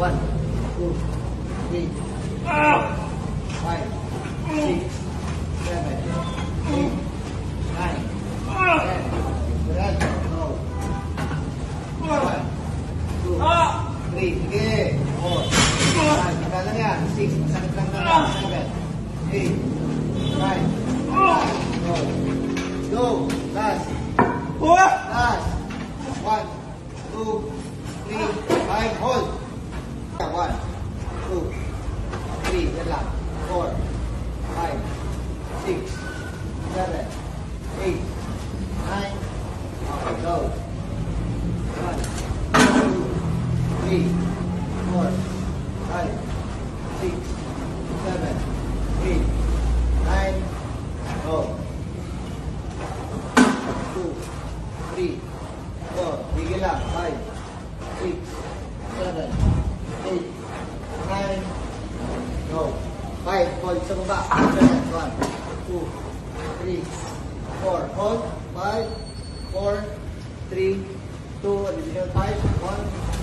1, 2, 3, 5, 6, 7, 8, 9, 10. Diretso. Go. 1, 2, 3. Sige. 4, 5. Tagal lang yan. 6. Masakit lang na. 7, 8, 9, 10. Go. Go. Last. Last. 1, 2, 3, 5. Hold. 1, 2, 3. Yan lang. 4, 5, 6, 7, 8, 9. Okay, go. 1, 2, 3, 4, 5, 6, 7, 8, 9. Go. 2, 3, 4. Bigil lang. 5, 6, 7, 8, 9. Go. 5. Hold sa baba. 1, 2, 3, 4. Hold. 5, 4, 3, 2. Additional 5. 1,